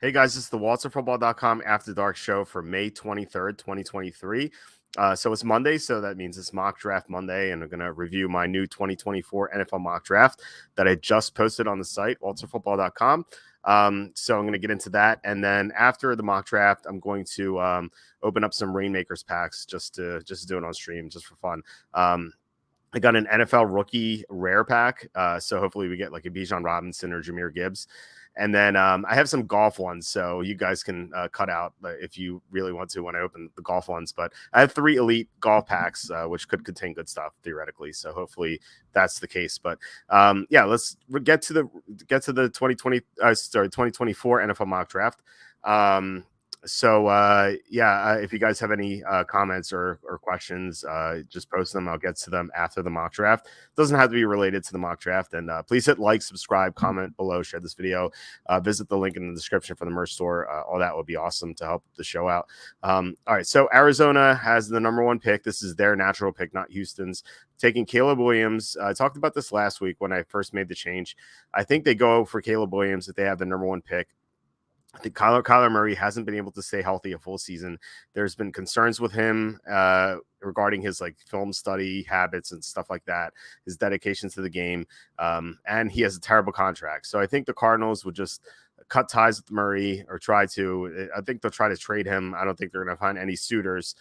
Hey guys, this is the WalterFootball.com After Dark show for May 23rd, 2023. So it's Monday, so that means it's Mock Draft Monday, and I'm going to review my new 2024 NFL Mock Draft that I just posted on the site, WalterFootball.com. So I'm going to get into that, and then after the mock draft, I'm going to open up some Reignmakers packs just to do it on stream, just for fun. I got an NFL rookie rare pack, so hopefully we get like a Bijan Robinson or Jahmyr Gibbs. And then I have some golf ones, so you guys can cut out if you really want to when I open the golf ones. But I have 3 elite golf packs, which could contain good stuff theoretically. So hopefully that's the case. But yeah, let's get to the 2024 NFL mock draft. If you guys have any comments or questions, just post them. I'll get to them after the mock draft. Doesn't have to be related to the mock draft. And please hit like, subscribe, comment below, share this video, visit the link in the description for the merch store. All that would be awesome to help the show out. All right, so Arizona has the number 1 pick. This is their natural pick, not Houston's. Taking Caleb Williams. I talked about this last week when I first made the change. I think they go for Caleb Williams if they have the number 1 pick. I think Kyler Murray hasn't been able to stay healthy a full season. There's been concerns with him regarding his like film study habits and stuff like that, his dedication to the game, and he has a terrible contract. So I think the Cardinals would just cut ties with Murray or try to. I think they'll try to trade him. I don't think they're going to find any suitors.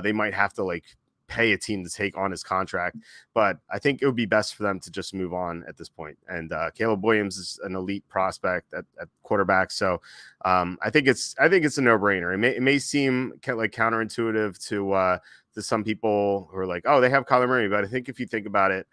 They might have to like pay a team to take on his contract, but I think it would be best for them to just move on at this point. And Caleb Williams is an elite prospect at quarterback, so I think it's a no-brainer. It may seem like counterintuitive to some people who are like, oh, they have Kyler Murray, but I think if you think about it,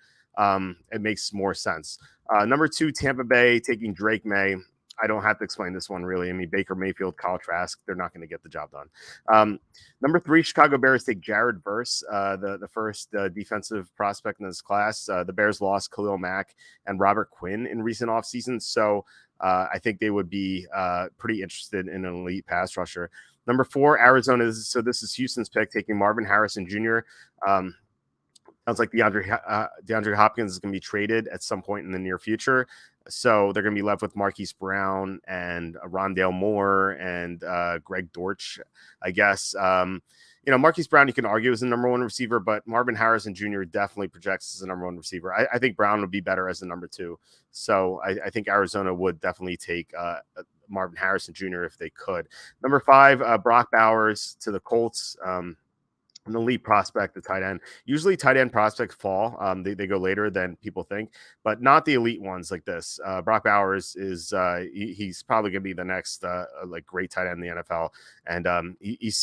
it makes more sense. Number 2, Tampa Bay taking Drake May. I don't have to explain this one, really. I mean, Baker Mayfield, Kyle Trask, they're not going to get the job done. Number 3, Chicago Bears take Jared Verse, the first defensive prospect in this class. The Bears lost Khalil Mack and Robert Quinn in recent offseasons, so I think they would be pretty interested in an elite pass rusher. Number 4, Arizona. This is Houston's pick, taking Marvin Harrison Jr. Sounds like DeAndre Hopkins is going to be traded at some point in the near future. So they're going to be left with Marquise Brown and Rondale Moore and Greg Dortch, I guess. Marquise Brown, you can argue is the number 1 receiver, but Marvin Harrison Jr. definitely projects as the number 1 receiver. I think Brown would be better as the number 2. So I think Arizona would definitely take Marvin Harrison Jr. if they could. Number 5, Brock Bowers to the Colts. An elite prospect, the tight end. Usually tight end prospects fall. They go later than people think, but not the elite ones like this. Brock Bowers is he's probably going to be the next like great tight end in the NFL. And he's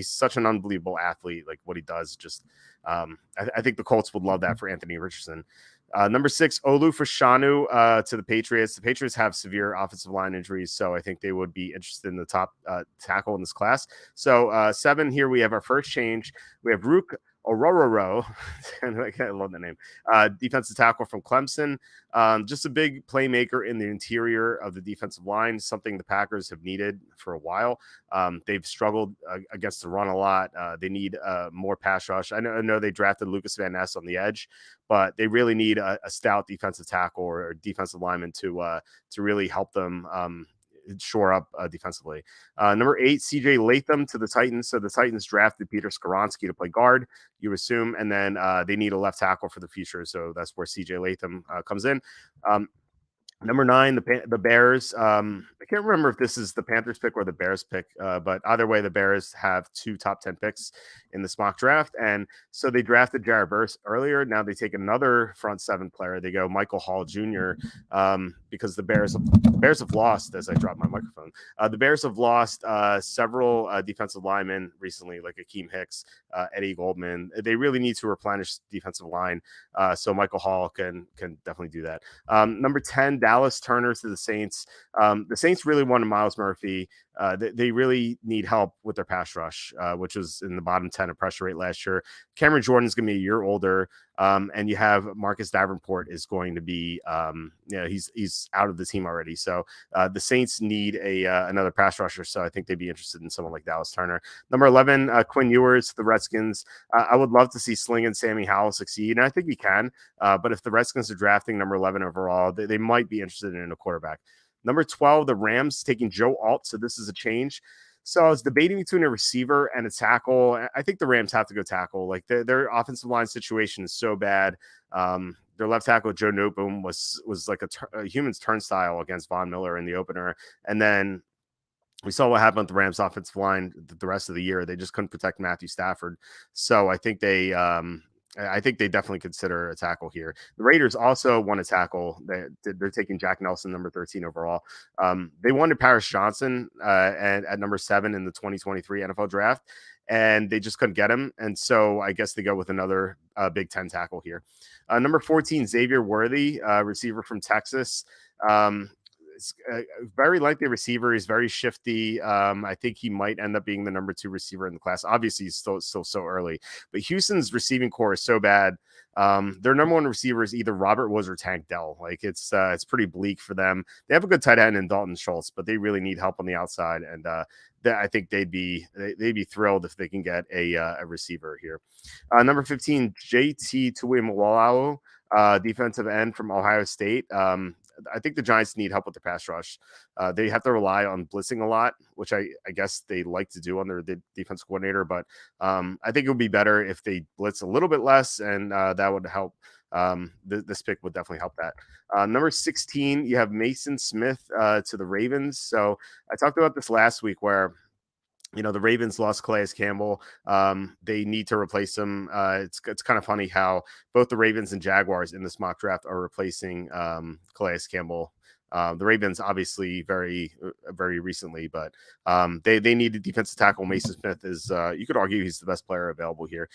such an unbelievable athlete. Like what he does, just I think the Colts would love that for Anthony Richardson. Number 6, Olu Fashanu to the Patriots. The Patriots have severe offensive line injuries, so I think they would be interested in the top tackle in this class. So 7, here we have our first change. We have Rook Orororo. I love that name. Defensive tackle from Clemson. Just a big playmaker in the interior of the defensive line, something the Packers have needed for a while. They've struggled against the run a lot. They need more pass rush. I know they drafted Lucas Van Ness on the edge, but they really need a stout defensive tackle or defensive lineman to really help them shore up defensively. Number 8, CJ Latham to the Titans. So the Titans drafted Peter Skoronski to play guard, you assume, and then they need a left tackle for the future. So that's where CJ Latham comes in. Number 9, the Bears. I can't remember if this is the Panthers pick or the Bears pick, but either way, the Bears have 2 top 10 picks in this mock draft. And so they drafted Jared Verse earlier. Now they take another front 7 player. They go Michael Hall Jr. Because the Bears have lost, as I drop my microphone, the Bears have lost several defensive linemen recently, like Akeem Hicks, Eddie Goldman. They really need to replenish defensive line. So Michael Hall can definitely do that. Number 10, Dallas Turner to the Saints. The Saints really wanted Myles Murphy. They really need help with their pass rush, which was in the bottom 10 of pressure rate last year. Cameron Jordan is going to be a year older, and you have Marcus Davenport is going to be, he's out of the team already. So the Saints need another pass rusher. So I think they'd be interested in someone like Dallas Turner. Number 11, Quinn Ewers, the Redskins. I would love to see Sling and Sammy Howell succeed, and I think he can. But if the Redskins are drafting number 11 overall, they might be interested in a quarterback. Number 12, the Rams taking Joe Alt. So this is a change. So I was debating between a receiver and a tackle. I think the Rams have to go tackle. Like their offensive line situation is so bad. Their left tackle Joe Noteboom was like a human's turnstile against Von Miller in the opener, and then we saw what happened with the Rams offensive line the rest of the year. They just couldn't protect Matthew Stafford. So I think they definitely consider a tackle here. The Raiders also want a tackle. They're taking Jack Nelson, number 13 overall. They wanted Paris Johnson at number 7 in the 2023 NFL draft, and they just couldn't get him. And so I guess they go with another Big Ten tackle here. Number 14, Xavier Worthy, receiver from Texas. Very likely receiver. He's very shifty. I think he might end up being the number 2 receiver in the class. Obviously, he's still so early, but Houston's receiving core is so bad. Their number 1 receiver is either Robert Woods or Tank Dell. Like it's pretty bleak for them. They have a good tight end in Dalton Schultz, but they really need help on the outside. And I think they'd be thrilled if they can get a receiver here. Number 15, JT Tuimoloau, defensive end from Ohio State. I think the Giants need help with the pass rush. They have to rely on blitzing a lot, which I guess they like to do under the defense coordinator. But I think it would be better if they blitz a little bit less, and that would help. This pick would definitely help that. Number 16, you have Mason Smith to the Ravens. So I talked about this last week where the Ravens lost Calais Campbell. They need to replace him. It's kind of funny how both the Ravens and Jaguars in this mock draft are replacing Calais Campbell. The Ravens obviously very recently, but they need a defensive tackle. Mason Smith is, you could argue he's the best player available here.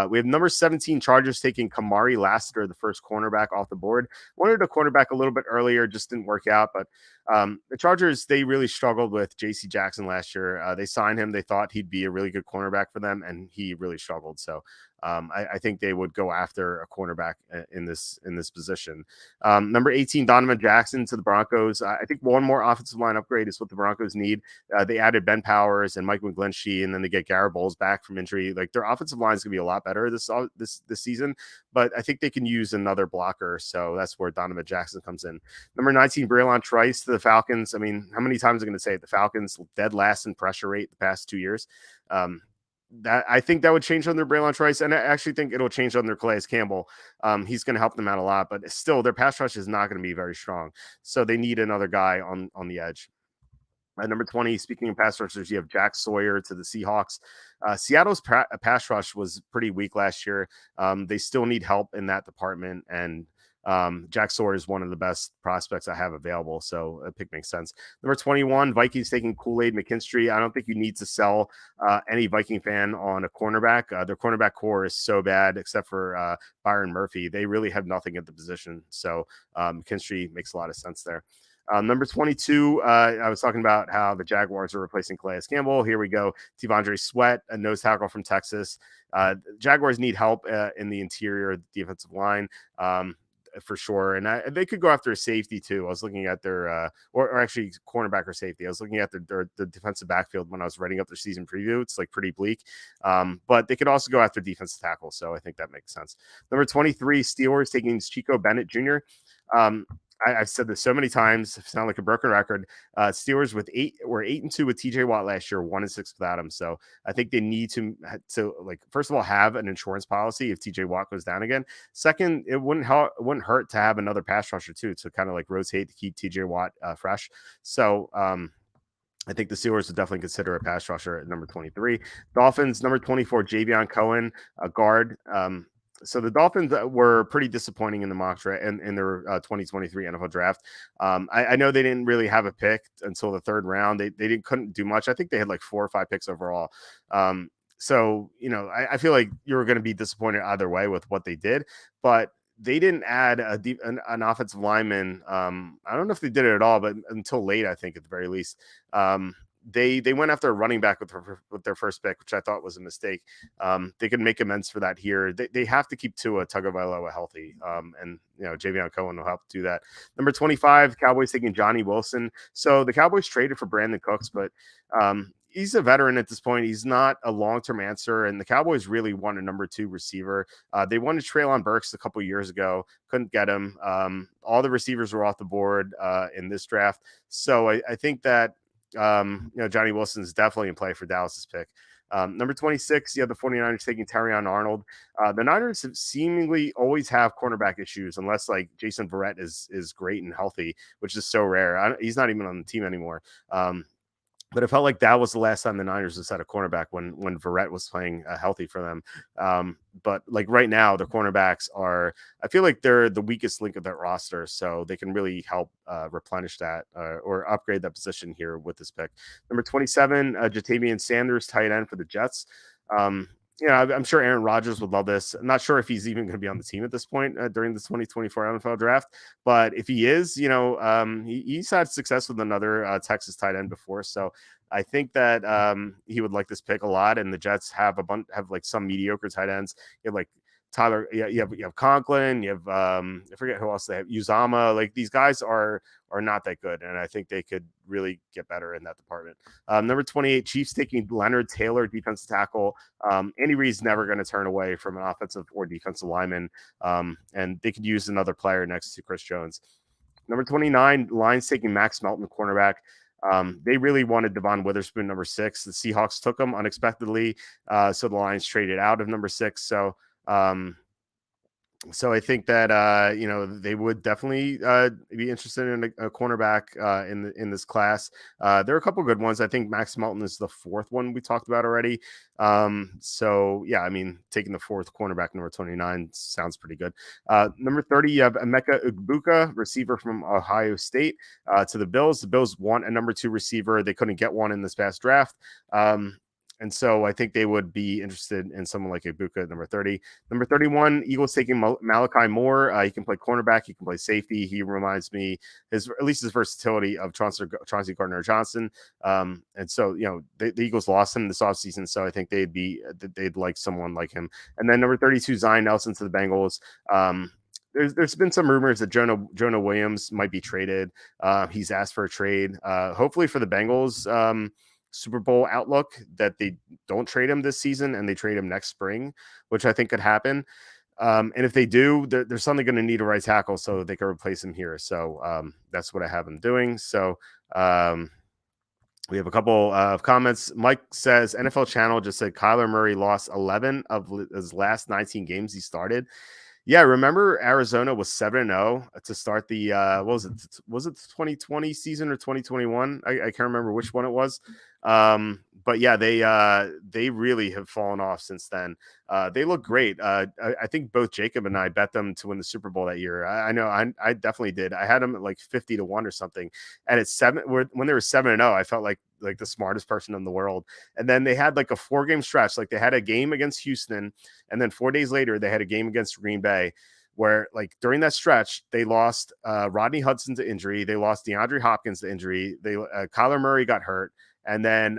We have number 17 Chargers taking Kamari Lassiter, the first cornerback off the board. Wanted a cornerback a little bit earlier, just didn't work out. But the Chargers, they really struggled with J.C. Jackson last year. They signed him. They thought he'd be a really good cornerback for them, and he really struggled. So I think they would go after a cornerback in this position. Number 18, Donovan Jackson to the Broncos. I think one more offensive line upgrade is what the Broncos need. They added Ben Powers and Mike McGlinchey, and then they get Garrett Bowles back from injury. Like their offensive line is going to be a lot better this season, but I think they can use another blocker. So that's where Donovan Jackson comes in. Number 19, Braylon Trice to the Falcons. I mean, how many times am I going to say it? The Falcons dead last in pressure rate the past 2 years. That I think that would change under Braylon Trice, and I actually think it'll change under Calais Campbell. He's going to help them out a lot, but still their pass rush is not going to be very strong. So they need another guy on the edge. At number 20, speaking of pass rushers, you have Jack Sawyer to the Seahawks. Seattle's pass rush was pretty weak last year. They still need help in that department, and Jack Sawyer is one of the best prospects I have available, so a pick makes sense. Number 21, Vikings taking Kool-Aid McKinstry. I don't think you need to sell any Viking fan on a cornerback. Their cornerback core is so bad, except for Byron Murphy. They really have nothing at the position, so McKinstry makes a lot of sense there. Number 22, I was talking about how the Jaguars are replacing Calais Campbell. Here we go. T'Vondre Sweat, a nose tackle from Texas. Jaguars need help in the interior defensive line. For sure. And they could go after a safety too. I was looking at their, or actually cornerback or safety. I was looking at the defensive backfield when I was writing up their season preview. It's like pretty bleak. But they could also go after defensive tackle. So I think that makes sense. Number 23, Steelers taking Chico Bennett Jr. I've said this so many times, sound like a broken record. Steelers were 8-2 with TJ Watt last year, 1-6 without him. So I think they need to like, first of all, have an insurance policy if TJ Watt goes down again. Second, it wouldn't hurt to have another pass rusher too, to kind of like rotate to keep TJ Watt fresh. So I think the Steelers would definitely consider a pass rusher at number 23. Dolphins, number 24, Javion Cohen, a guard. So the Dolphins were pretty disappointing in the mock draft in their 2023 NFL draft. I know they didn't really have a pick until the third round. They couldn't do much. I think they had like 4 or 5 picks overall. So, I feel like you were going to be disappointed either way with what they did, but they didn't add an offensive lineman. I don't know if they did it at all, but until late, I think at the very least. They went after a running back with their first pick, which I thought was a mistake. They could make amends for that here. They have to keep Tua Tagovailoa healthy, and Javion Cohen will help do that. Number 25, Cowboys taking Johnny Wilson. So the Cowboys traded for Brandon Cooks, but he's a veteran at this point. He's not a long-term answer, and the Cowboys really want a number 2 receiver. They wanted Treylon Burks a couple years ago, couldn't get him. All the receivers were off the board in this draft, so I think that Johnny Wilson is definitely in play for Dallas's pick. Number 26, you have the 49ers taking Terrion Arnold. The Niners seemingly always have cornerback issues unless like Jason Verrett is great and healthy, which is so rare. He's not even on the team anymore. But it felt like that was the last time the Niners has had a cornerback when Verrett was playing healthy for them. But like right now, the cornerbacks are, I feel like they're the weakest link of that roster, so they can really help replenish that or upgrade that position here with this pick. Number 27, Jatavian Sanders, tight end for the Jets. I'm sure Aaron Rodgers would love this. I'm not sure if he's even going to be on the team at this point during the 2024 NFL draft, but if he is, he's had success with another Texas tight end before, so I think that he would like this pick a lot. And the Jets have like some mediocre tight ends. You have like Tyler, you have Conklin, you have I forget who else they have, Uzama. Like these guys are not that good, and I think they could really get better in that department. Number 28, Chiefs taking Leonard Taylor, defensive tackle. Andy Reid's never going to turn away from an offensive or defensive lineman, and they could use another player next to Chris Jones. Number 29, Lions taking Max Melton, cornerback. They really wanted Devon Witherspoon, number 6. The Seahawks took him unexpectedly, so the Lions traded out of number 6. So I think that they would definitely be interested in a cornerback in this class. There are a couple good ones. I think Max Melton is the 4th one we talked about already. So yeah, I mean, taking the 4th cornerback, number 29, sounds pretty good. Number 30, you have Emeka Egbuka, receiver from Ohio State, to the Bills. The Bills want a number 2 receiver. They couldn't get one in this past draft. And so I think they would be interested in someone like Egbuka at number 30. Number 31, Eagles taking Malachi Moore. He can play cornerback. He can play safety. He reminds me, at least his versatility of Chauncey Gardner-Johnson. And so, the Eagles lost him this offseason, so I think they'd like someone like him. And then number 32, Zion Nelson to the Bengals. There's been some rumors that Jonah Williams might be traded. He's asked for a trade, hopefully for the Bengals Super Bowl outlook, that they don't trade him this season and they trade him next spring, which I think could happen. And if they do, they're suddenly going to need a right tackle so they can replace him here. So that's what I have them doing. So we have a couple of comments. Mike says NFL Channel just said Kyler Murray lost 11 of his last 19 games he started. Yeah, remember Arizona was 7-0 to start the what was it? Was it the 2020 season or 2021? I can't remember which one it was. But yeah, they really have fallen off since then. They look great. I think both Jacob and I bet them to win the Super Bowl that year. I know I definitely did. I had them at like 50-1 or something. And it's when they were 7-0, I felt like the smartest person in the world. And then they had like a 4-game stretch. Like they had a game against Houston, and then 4 days later they had a game against Green Bay, where like during that stretch they lost Rodney Hudson to injury, they lost DeAndre Hopkins to injury, they Kyler Murray got hurt, and then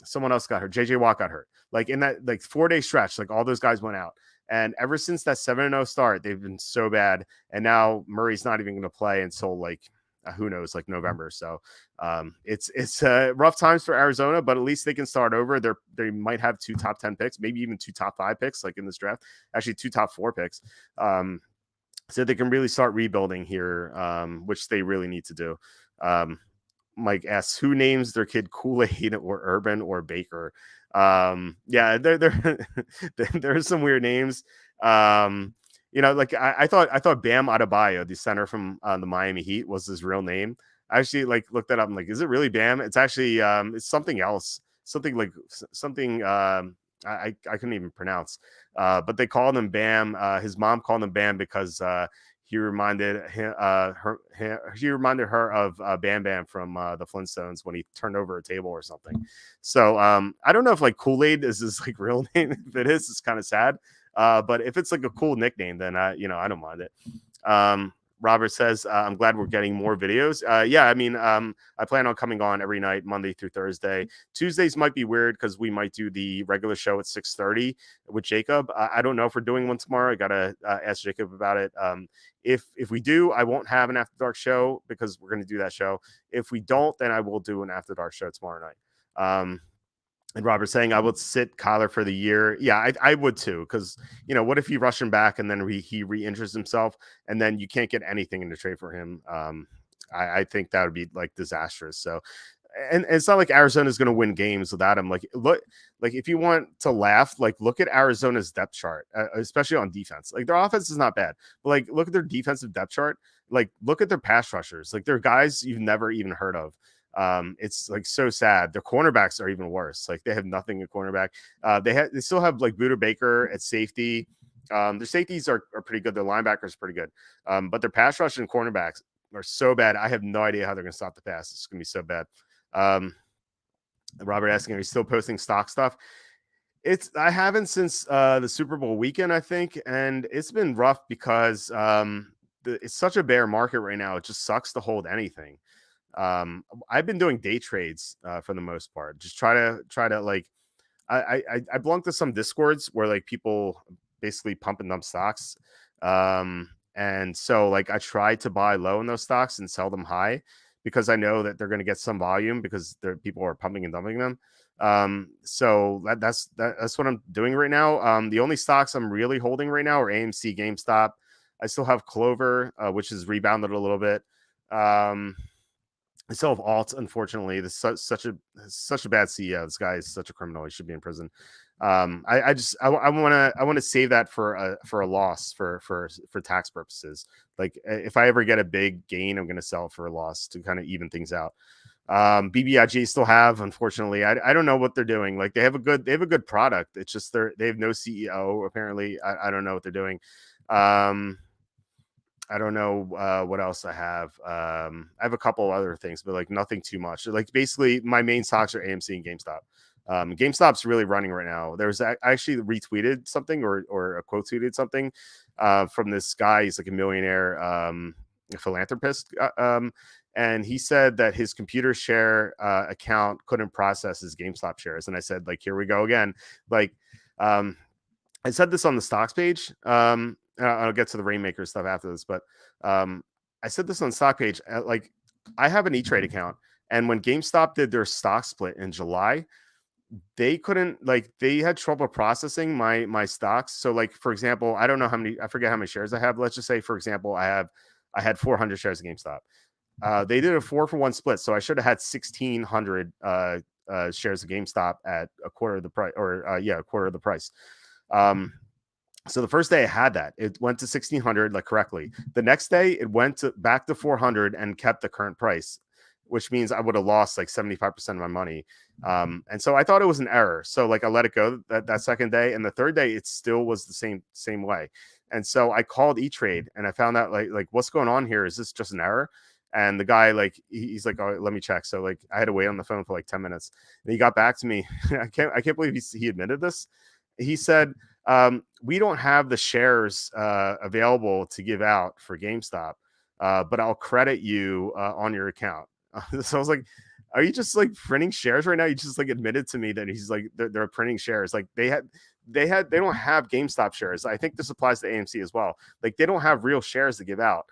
someone else got hurt. JJ Watt got hurt. Like in that 4-day stretch, like all those guys went out. And ever since that 7-0 start, they've been so bad. And now Murray's not even going to play until like who knows, like November. So it's rough times for Arizona, but at least they can start over. They might have 2 top 10 picks, maybe even 2 top 5 picks, like in this draft. Actually, 2 top 4 picks. So they can really start rebuilding here, which they really need to do. Mike asks, who names their kid Kool-Aid or Urban or Baker? Yeah, there's some weird names. Like I thought Bam Adebayo, the center from the Miami Heat, was his real name. I actually looked that up. I'm like, is it really Bam? It's actually it's something else. Something I couldn't even pronounce. But they called him Bam. His mom called him Bam because he reminded her of Bam Bam from the Flintstones when he turned over a table or something. So I don't know if like Kool-Aid is his like real name. If it is, it's kind of sad. But if it's like a cool nickname, then I don't mind it. Robert says, I'm glad we're getting more videos. Yeah, I mean, I plan on coming on every night, Monday through Thursday. Tuesdays might be weird because we might do the regular show at 6:30 with Jacob. I don't know if we're doing one tomorrow. I got to ask Jacob about it. If we do, I won't have an After Dark show because we're going to do that show. If we don't, then I will do an After Dark show tomorrow night. And Robert's saying I would sit Kyler for the year. Yeah, I would too, because what if you rush him back and then he re-injures himself, and then you can't get anything in the trade for him? I think that would be like disastrous. So, and it's not like Arizona's going to win games without him. Like, look, like if you want to laugh, like look at Arizona's depth chart, especially on defense. Like their offense is not bad, but like look at their defensive depth chart. Like look at their pass rushers. Like they're guys you've never even heard of. It's like so sad. Their cornerbacks are even worse. Like they have nothing at cornerback. They still have like Buda Baker at safety. Their safeties are pretty good. Their linebackers are pretty good. But their pass rush and cornerbacks are so bad. I have no idea how they're going to stop the pass. It's going to be so bad. Robert asking, are you still posting stock stuff? I haven't since the Super Bowl weekend, I think, and it's been rough because it's such a bear market right now. It just sucks to hold anything. I've been doing day trades for the most part. Just try to like I belong to some discords where like people basically pump and dump stocks. And so like I try to buy low in those stocks and sell them high because I know that they're going to get some volume because people are pumping and dumping them. So that's what I'm doing right now. The only stocks I'm really holding right now are AMC, GameStop. I still have Clover, which has rebounded a little bit. I still have alt, unfortunately. This is such a bad CEO. This guy is such a criminal. He should be in prison. I want to save that for a loss for tax purposes. Like if I ever get a big gain, I'm going to sell for a loss to kind of even things out. BBIG still have, unfortunately. I don't know what they're doing. Like they have a good product. It's just they have no CEO apparently. I don't know what they're doing. I don't know what else I have. I have a couple other things, but like nothing too much. Like basically, my main stocks are AMC and GameStop. GameStop's really running right now. I actually retweeted something or a quote tweeted something from this guy. He's like a millionaire philanthropist, and he said that his computer share account couldn't process his GameStop shares. And I said, like, here we go again. Like, I said this on the stocks page. I'll get to the Reignmakers stuff after this, but I said this on the stock page. Like, I have an E-Trade account, and when GameStop did their stock split in July, they couldn't they had trouble processing my stocks. So, like for example, I don't know how many. I forget how many shares I have. Let's just say, for example, I had 400 shares of GameStop. They did a 4-for-1 split, so I should have had 1,600 shares of GameStop at a quarter of the price, or a quarter of the price. So the first day I had that, it went to 1,600 like correctly. The next day it went back to 400 and kept the current price, which means I would have lost like 75% of my money. And so I thought it was an error. So like I let it go that second day, and the third day it still was the same way. And so I called E-Trade and I found out like what's going on here? Is this just an error? And the guy like he's like, oh, let me check. So like I had to wait on the phone for like 10 minutes. And he got back to me. I can't believe he admitted this. He said, we don't have the shares available to give out for GameStop, but I'll credit you on your account. So I was like, are you just like printing shares right now? You just like admitted to me that he's like they're printing shares. Like they don't have GameStop shares. I think this applies to AMC as well. Like they don't have real shares to give out.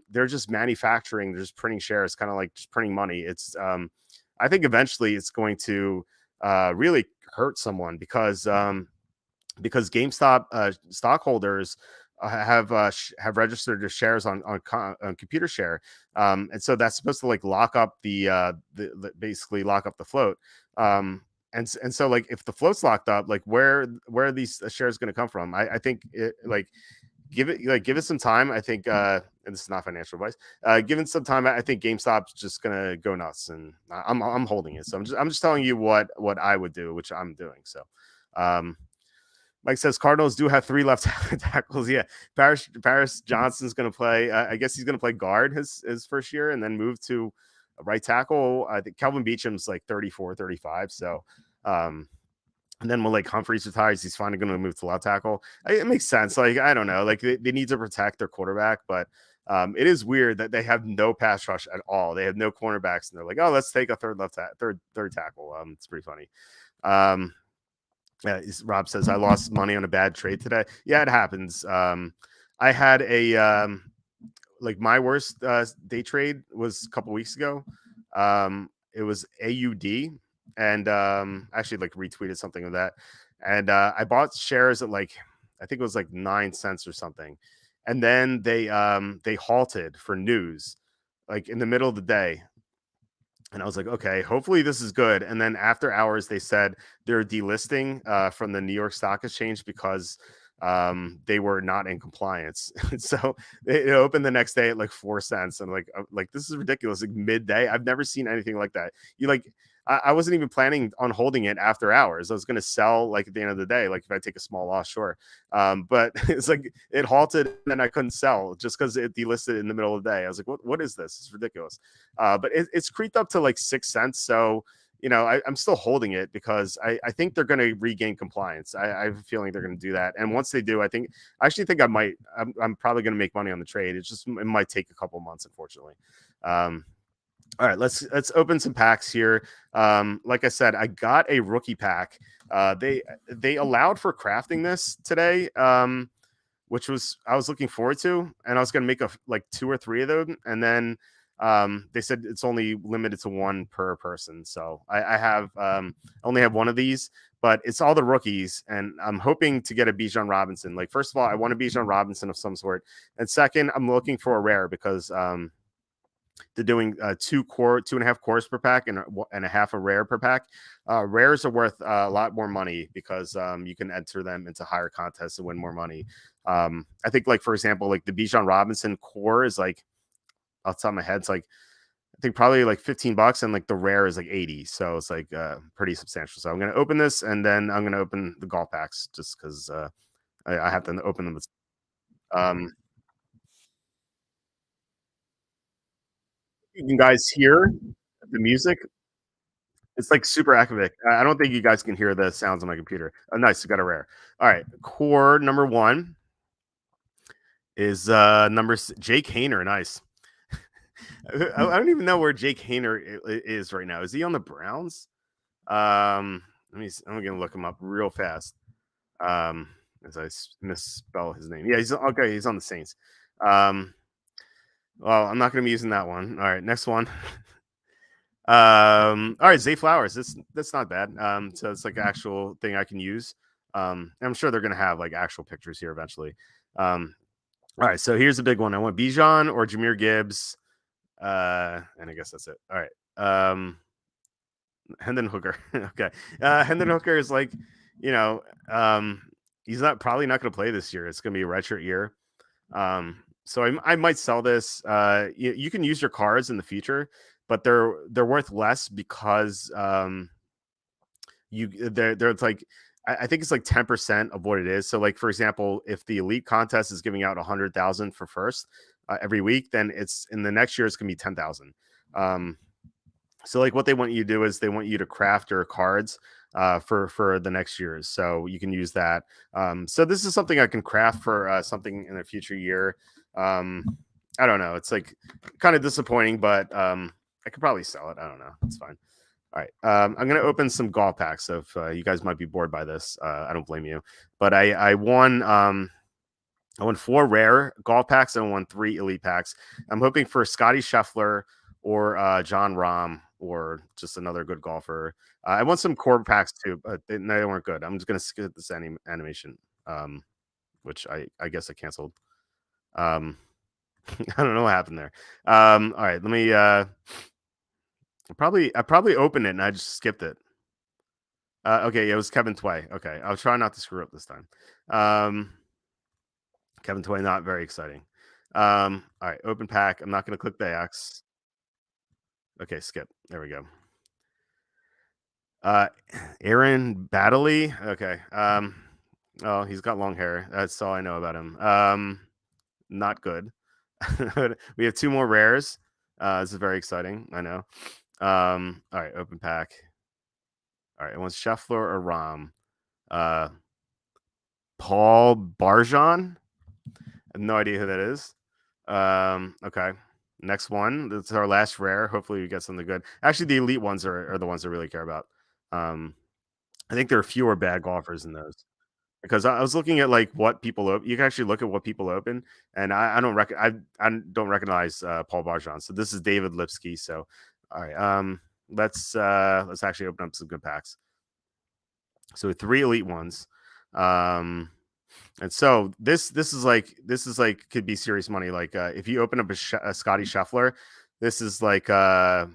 They're just manufacturing. They're just printing shares, kind of like just printing money. It's I think eventually it's going to really hurt someone because GameStop stockholders have registered their shares on computer share, and so that's supposed to like lock up the basically lock up the float. And so like if the float's locked up, like where are these shares going to come from? I think give it some time. I think and this is not financial advice. Given some time, I think GameStop's just gonna go nuts, and I'm holding it. So I'm just telling you what I would do, which I'm doing. So Mike says Cardinals do have 3 left tackles. Yeah, Paris Johnson's going to play. I guess he's going to play guard his first year and then move to a right tackle. I think Kelvin Beacham's like 34, 35. So, and then when like Humphreys retires, he's finally going to move to left tackle. It makes sense. Like I don't know. Like they need to protect their quarterback, but it is weird that they have no pass rush at all. They have no cornerbacks, and they're like, oh, let's take a third tackle. It's pretty funny. Rob says I lost money on a bad trade today. Yeah, it happens. I had a like my worst day trade was a couple weeks ago. It was AUD and actually like retweeted something of that. And I bought shares at like I think it was like 9 cents or something, and then they halted for news, like in the middle of the day, and I was like, okay, hopefully this is good. And then after hours, they said they're delisting from the New York Stock Exchange because they were not in compliance. So it opened the next day at like 4 cents. And like this is ridiculous. Like midday, I've never seen anything like that. You like, I wasn't even planning on holding it after hours. I was going to sell like at the end of the day, like if I take a small loss, sure. But it's like it halted and then I couldn't sell just because it delisted in the middle of the day. I was like, what is this? It's ridiculous. But it's creeped up to like 6 cents. So, I'm still holding it because I think they're going to regain compliance. I have a feeling they're going to do that. And once they do, I actually think I'm probably going to make money on the trade. It might take a couple months, unfortunately. All right, let's open some packs here. Like I said, I got a rookie pack. They allowed for crafting this today. Which was I was looking forward to, and I was going to make like 2 or 3 of them, and then they said it's only limited to one per person. So I have only have one of these, but it's all the rookies, and I'm hoping to get a Bijan Robinson. Like first of all, I want a Bijan Robinson of some sort, and second, I'm looking for a rare because they're doing 2.5 cores per pack and a half a rare per pack. Rares are worth a lot more money because you can enter them into higher contests and win more money. I think, like for example, like the Bijan Robinson core is like outside my head, it's like I think probably like $15, and like the rare is like 80. So it's like pretty substantial. So I'm gonna open this, and then I'm gonna open the golf packs just because I have to open them. Um, you can guys hear the music? It's like super academic. I don't think you guys can hear the sounds on my computer. Oh, nice. You got a rare. All right. Core number one is Jake Hayner. Nice. I don't even know where Jake Hayner is right now. Is he on the Browns? I'm gonna look him up real fast. As I misspell his name. Yeah, he's okay. He's on the Saints. Well, I'm not gonna be using that one. All right, next one. All right, Zay Flowers. That's not bad. So it's like an actual thing I can use. I'm sure they're gonna have like actual pictures here eventually. All right, so here's a big one. I want Bijan or Jameer Gibbs. And I guess that's it. All right. Hendon Hooker. Okay. Hendon Hooker is like, you know, he's probably not gonna play this year. It's gonna be a redshirt year. So I might sell this. You can use your cards in the future, but they're worth less because they're like I think it's like 10% of what it is. So like for example, if the elite contest is giving out 100,000 for first every week, then it's in the next year it's gonna be 10,000. So like what they want you to do is they want you to craft your cards for the next years, so you can use that. So this is something I can craft for something in a future year. I don't know. It's like kind of disappointing, but I could probably sell it. I don't know. It's fine. All right. I'm going to open some golf packs. So if you guys might be bored by this, I don't blame you. But I won 4 rare golf packs and I won 3 elite packs. I'm hoping for Scotty Scheffler or John Rahm or just another good golfer. I want some core packs too, but they weren't good. I'm just going to skip this animation, which I guess I canceled. I don't know what happened there. All right, let me I probably opened it and I just skipped it. Okay, it was Kevin Tway. Okay, I'll try not to screw up this time. Kevin Tway, not very exciting. All right, open pack. I'm not going to click the X. Okay, skip. There we go. Aaron Baddeley. Okay. Oh, he's got long hair. That's all I know about him. Not good. We have 2 more rares. This is very exciting. I know. All right, open pack. All right, it wants Scheffler or Rahm. Paul Barjon. I have no idea who that is. Okay. Next one. That's our last rare. Hopefully we get something good. Actually, the elite ones are the ones I really care about. I think there are fewer bad golfers in those. Because I was looking at like what people open. You can actually look at what people open, and I don't recognize Paul Barjon. So this is David Lipsky. So all right. let's actually open up some good packs. So 3 elite ones. And so this is like could be serious money. Like if you open up a Scotty Scheffler, this is like yeah,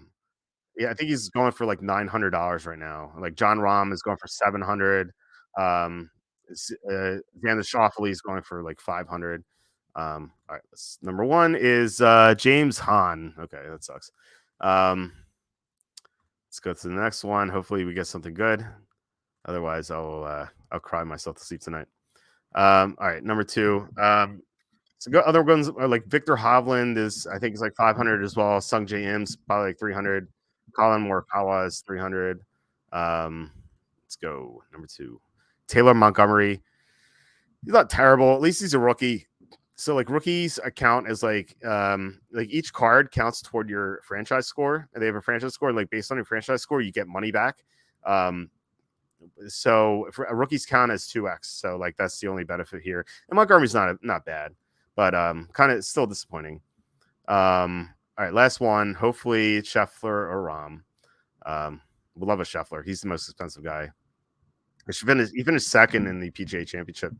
I think he's going for like $900 right now. Like John Rahm is going for 700. Xander Schauffele is going for like 500. All right, number one is James Hahn. Okay, that sucks. Let's go to the next one. Hopefully we get something good. Otherwise, I'll cry myself to sleep tonight. All right, number two. So other ones are like Victor Hovland is, I think, it's like 500 as well. Sung J M's probably like 300. Colin Morikawa is 300. Let's go number two. Taylor Montgomery. He's not terrible. At least he's a rookie. So like rookies account as like each card counts toward your franchise score. And they have a franchise score. Like based on your franchise score, you get money back. So for a rookie's count as 2x. So like that's the only benefit here. And Montgomery's not bad, but kind of still disappointing. All right, last one. Hopefully Scheffler or Rahm. We love a Scheffler. He's the most expensive guy. He finished second in the PGA Championship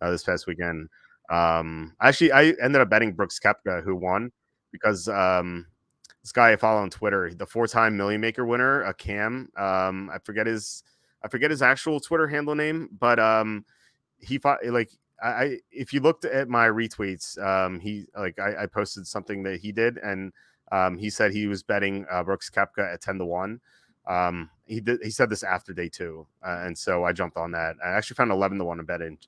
this past weekend. Actually, I ended up betting Brooks Koepka, who won, because this guy I follow on Twitter, the 4-time Million Maker winner, Cam. I forget his actual Twitter handle name, but he fought like if you looked at my retweets, he like I posted something that he did, and he said he was betting Brooks Koepka at 10-1. He said this after day 2, and so I jumped on that. I actually found 11-1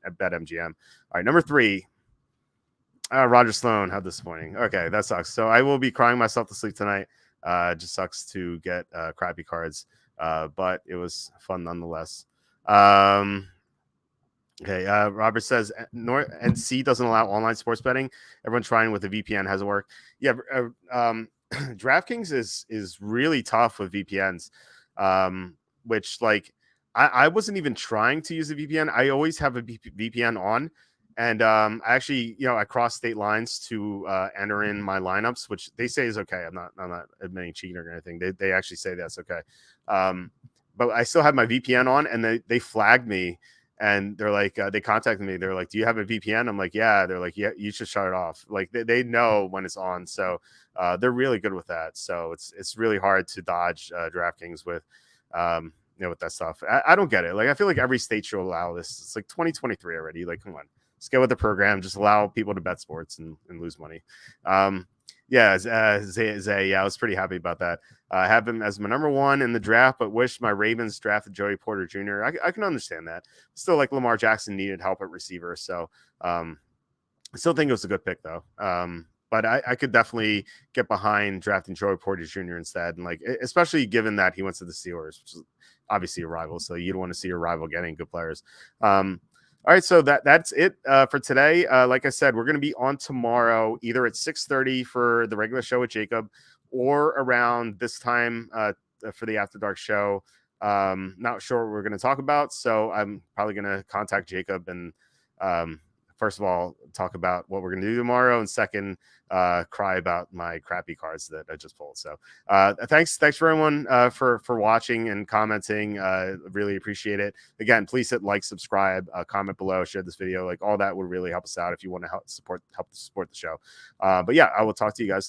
at bet MGM. All right, number 3. Roger Sloan, how disappointing. Okay, that sucks. So I will be crying myself to sleep tonight. Just sucks to get crappy cards, but it was fun nonetheless. Okay, Robert says NC doesn't allow online sports betting. Everyone trying with a VPN hasn't worked. Yeah, DraftKings is really tough with VPNs, which like I wasn't even trying to use a VPN. I always have a VPN on, and actually, I cross state lines to enter in my lineups, which they say is okay. I'm not admitting cheating or anything. They actually say that's okay, but I still have my VPN on, and they flagged me. And they're like, they contacted me. They're like, "Do you have a VPN?" I'm like, "Yeah." They're like, "Yeah, you should shut it off." Like they know when it's on, so they're really good with that. So it's really hard to dodge DraftKings with, with that stuff. I don't get it. Like I feel like every state should allow this. It's like 2023 already. Like, come on, let's get with the program. Just allow people to bet sports and lose money. Yeah, Zay, yeah, I was pretty happy about that. I have him as my number 1 in the draft, but wish my Ravens drafted Joey Porter Jr. I can understand that. Still, like Lamar Jackson needed help at receiver, so I still think it was a good pick though. But I could definitely get behind drafting Joey Porter Jr. instead, and like especially given that he went to the Steelers, which is obviously a rival, so you don't want to see your rival getting good players. All right, so that's it for today. Like I said, we're going to be on tomorrow, either at 6:30 for the regular show with Jacob, or around this time for the After Dark show. Not sure what we're going to talk about, so I'm probably going to contact Jacob and first of all talk about what we're going to do tomorrow, and second, cry about my crappy cards that I just pulled. So thanks for everyone for watching and commenting. Really appreciate it. Again, please hit like, subscribe, comment below, share this video. Like all that would really help us out if you want to help support the show. But yeah, I will talk to you guys